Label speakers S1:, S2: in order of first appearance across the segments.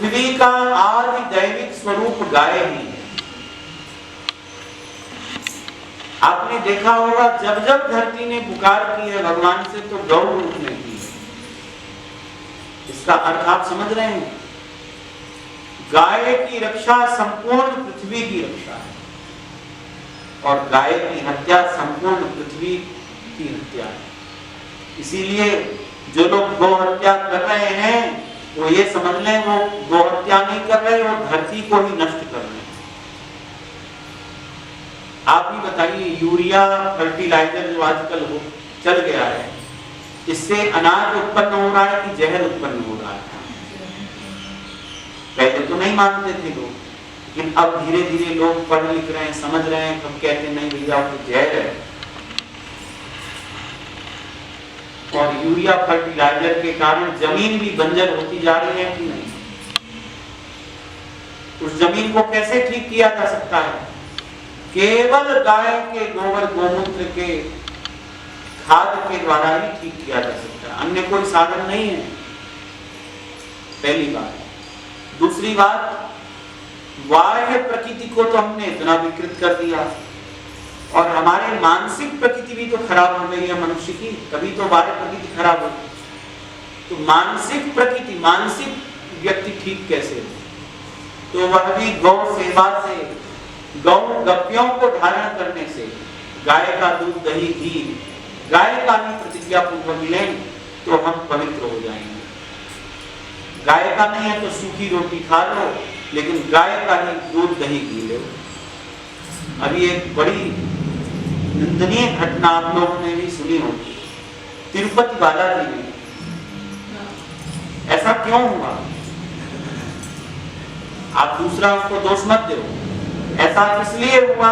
S1: पृथ्वी का आदि दैविक स्वरूप गाय ही है। आपने देखा होगा जब जब धरती ने पुकार की है भगवान से तो गौ रूप में की है। इसका अर्थ आप समझ रहे हैं? गाय की रक्षा संपूर्ण पृथ्वी की रक्षा है और गाय की हत्या संपूर्ण पृथ्वी की हत्या है। इसीलिए जो लोग गौ हत्या कर रहे हैं वो ये समझ लें वो गौ हत्या नहीं कर रहे, वो धरती को ही नष्ट कर रहे हैं। आप ही बताइए, यूरिया फर्टिलाइजर जो आजकल हो चल गया है, इससे अनाज उत्पन्न हो रहा है कि जहर उत्पन्न हो रहा है? पहले तो नहीं मानते थे लोग, लेकिन अब धीरे धीरे लोग पढ़ लिख रहे हैं, समझ रहे हैं, कब कहते नहीं भैया वो तो जहर है। और यूरिया फर्टिलाइजर के कारण जमीन भी बंजर होती जा रही है कि नहीं? उस जमीन को कैसे ठीक किया जा सकता है? केवल गाय के गोबर गोमूत्र के खाद के द्वारा ही ठीक किया जा सकता है, अन्य कोई साधन नहीं है। पहली बात। दूसरी बात, बाह्य प्रकृति को तो हमने इतना विकृत कर दिया और हमारे मानसिक प्रकृति भी तो खराब हो गई है मनुष्य की, तभी तो बाह्य प्रकृति खराब हो। तो मानसिक प्रकृति, मानसिक व्यक्ति ठीक कैसे हो? तो वह भी गौ सेवा से, गौ गप्पियों को धारण करने से, गाय का दूध दही घी गाय का ही प्रतिज्ञा पूर्वक लें तो हम पवित्र हो जाएंगे। गाय का नहीं है तो सूखी रोटी खा लो, लेकिन गाय का ही दूध दही घी लो। अभी एक बड़ी निंदनीय घटना आप लोगों ने भी सुनी होगी, तिरुपति बालाजी में। ऐसा क्यों हुआ? आप दूसरा को दोष मत दो। ऐसा इसलिए हुआ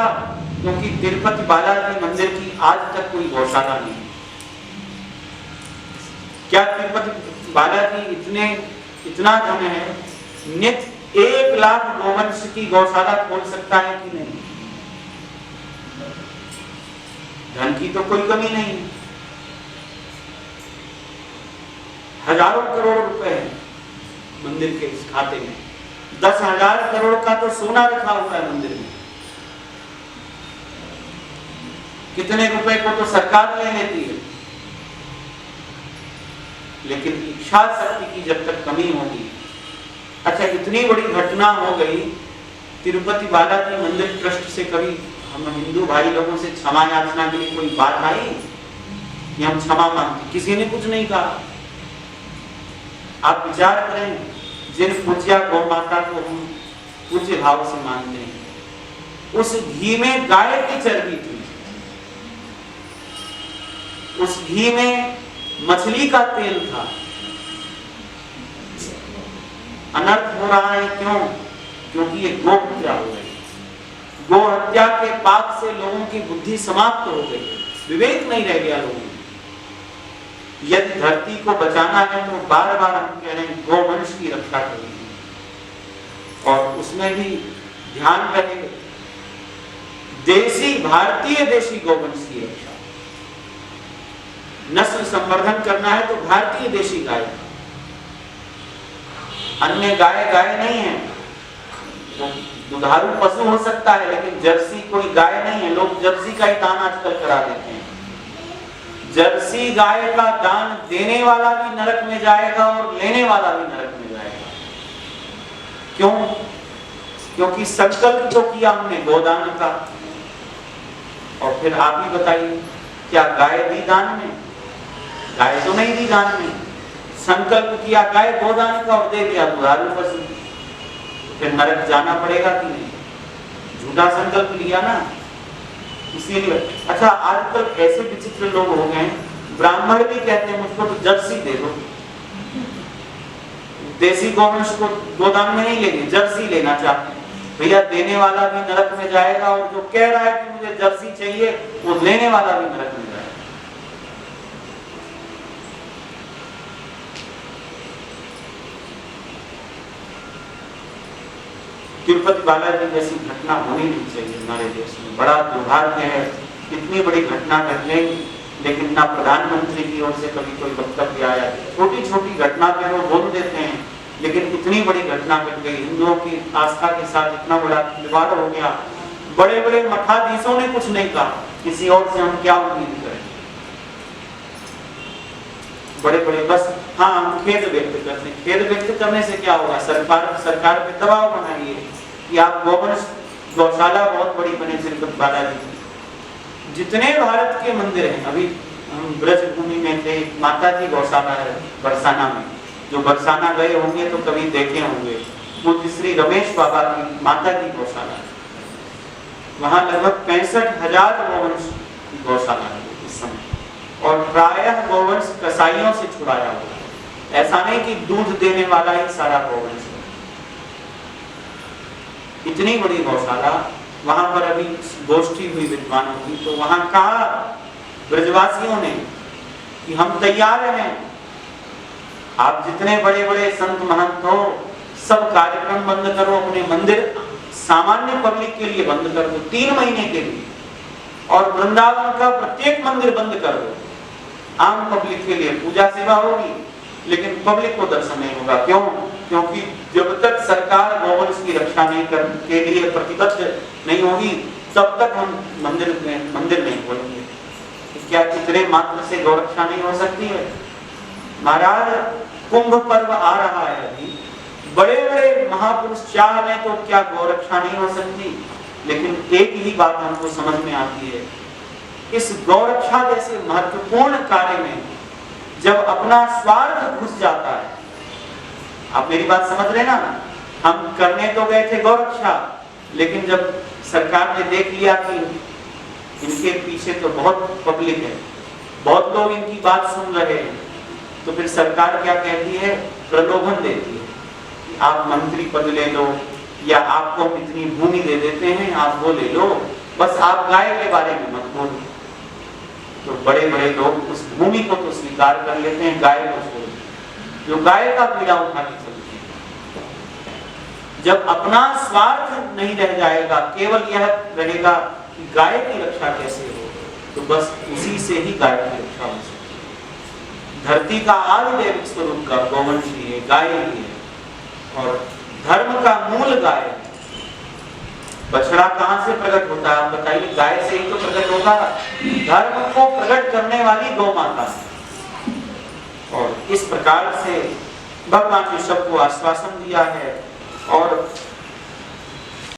S1: क्योंकि तिरुपति बालाजी मंदिर की आज तक कोई गौशाला नहीं। क्या तिरुपति बालाजी इतना धन है, नित्य 1 लाख गोवंश की गौशाला खोल सकता है कि नहीं? धन की तो कोई कमी नहीं। हजारों करोड़ रुपए है मंदिर के इस खाते में। 10,000 करोड़ का तो सोना रखा हुआ है मंदिर में। कितने रुपए को तो सरकार ले लेती है, लेकिन इच्छा शक्ति की जब तक कमी होगी। अच्छा, इतनी बड़ी घटना हो गई, तिरुपति बालाजी मंदिर ट्रस्ट से कभी हम हिंदू भाई लोगों से क्षमा याचना के लिए कोई बात आई कि हम क्षमा मांगते? किसी ने कुछ नहीं कहा। आप विचार करें, जिन पूज्या गौ माता को हम पूज्य भाव से मानते हैं, उस घी में गाय की चर्बी थी, उस घी में मछली का तेल था। अनर्थ हो रहा है क्यों? क्योंकि ये गौ हत्या हो गई। गौ हत्या के पाप से लोगों की बुद्धि समाप्त हो गई, विवेक नहीं रह गया लोगों में। यदि धरती को बचाना है तो बार बार हम कह रहे हैं गौवंश की रक्षा करेंगे, और उसमें भी ध्यान रहे देसी, भारतीय देशी गौवंश की रक्षा। नस्ल संवर्धन करना है तो भारतीय देशी गाय, अन्य गाय गाय नहीं है। तो दुधारू पशु हो सकता है, लेकिन जर्सी कोई गाय नहीं है। लोग जर्सी का ही दान आजकल करा देते हैं। जर्सी गाय का दान देने वाला भी नरक में जाएगा और लेने वाला भी नरक में जाएगा। क्यों? क्योंकि संकल्प तो किया हमने गोदान का, और फिर आप ही बताइए, क्या गाय दी दान में? गाय तो नहीं दी दान में। संकल्प किया गाय गोदान का और दे दिया दुधारू पशु, फिर नरक जाना पड़ेगा कि नहीं? झूठा संकल्प लिया ना, इसीलिए। अच्छा, आजकल ऐसे विचित्र लोग हो गए, ब्राह्मण भी कहते हैं मुझको तो जर्सी दे दो। देसी गौवंश को गोदान में नहीं लेंगे, जर्सी लेना चाहते हैं। भैया, देने वाला भी नरक में जाएगा और जो कह रहा है कि मुझे जर्सी चाहिए, वो लेने वाला भी नरक में जाएगा। तिरुपति बालाजी जैसी घटना होनी नहीं चाहिए हमारे देश में। बड़ा दुर्भाग्य है, इतनी बड़ी घटना घटने, लेकिन ना प्रधानमंत्री की ओर से कभी कोई वक्तव्य आया। छोटी छोटी घटना पे वो बोल देते हैं, लेकिन इतनी बड़ी घटना घट गई, हिंदुओं की आस्था के साथ इतना बड़ा खिलवाड़ हो गया। बड़े बड़े मठाधीशों ने कुछ नहीं कहा, किसी और से हम क्या उम्मीद करें। बड़े बड़े बस हाँ हम खेद व्यक्त करते हैं। खेद व्यक्त करने से क्या होगा? सरकार पे दबाव बनाइए कि आप गौशाला बहुत बड़ी बने तिरुपति बालाजी की। जितने भारत के मंदिर हैं, अभी हम ब्रज भूमि में थे, माता जी गौशाला है बरसाना में, जो बरसाना गए होंगे तो कभी देखे होंगे, पूज्य श्री रमेश बाबा की माता जी गौशाला, वहां लगभग 65,000 गोवंश की गौशाला है इस समय, और प्रायः गोवंश कसाईयों से छुड़ाया हुआ है। ऐसा नहीं कि दूध देने वाला ही सारा गोवंश है। इतनी बड़ी गौशाला, वहां पर अभी गोष्ठी हुई विद्वानों की, तो वहां कहा ब्रजवासियों ने कि हम तैयार हैं, आप जितने बड़े बड़े संत महंत हो सब कार्यक्रम बंद करो, अपने मंदिर सामान्य पब्लिक के लिए बंद कर दो 3 महीने के लिए, और वृंदावन का प्रत्येक मंदिर बंद कर दो। आम पब्लिक के लिए पूजा सेवा होगी, लेकिन पब्लिक को दर्शन नहीं होगा। क्यों? क्योंकि जब तक सरकार गौवंश की रक्षा नहीं कर के लिए प्रतिबद्ध नहीं होगी, तब तक हम मंदिर नहीं खोलेंगे। क्या इतने मात्र से गौरक्षा नहीं हो सकती है? महाराज, कुंभ पर्व आ रहा है, अभी बड़े बड़े महापुरुष चाह लें तो क्या गौरक्षा नहीं हो सकती? लेकिन एक ही बात हमको समझ में आती है, इस गौरक्षा जैसे महत्वपूर्ण कार्य में जब अपना स्वार्थ घुस जाता है, आप मेरी बात समझ रहे ना, हम करने तो गए थे गौरक्षा, लेकिन जब सरकार ने देख लिया कि इनके पीछे तो बहुत पब्लिक है, बहुत लोग इनकी बात सुन रहे हैं, तो फिर सरकार क्या कहती है? प्रलोभन देती है कि आप मंत्री पद ले लो, या आपको हम इतनी भूमि दे देते हैं, आप वो ले लो, बस आप गाय के बारे में मत बोलो। तो बड़े बड़े लोग उस भूमि को तो स्वीकार कर लेते हैं, गाय को छोड़, जो गाय का पीड़ा उठा के चलती है। जब अपना स्वार्थ नहीं रह जाएगा, केवल यह रहेगा कि गाय की रक्षा कैसे हो, तो बस उसी से ही गाय की रक्षा हो सकती है। धरती का आदि दैविक स्वरूप का गौवंश ही है, गाय ही है, और धर्म का मूल गाय है। बछड़ा कहां से प्रकट होता है? आप बताइए, गाय से ही तो प्रकट होगा। धर्म को प्रकट करने वाली गौ माता है। और इस प्रकार से भगवान ने सबको आश्वासन दिया है, और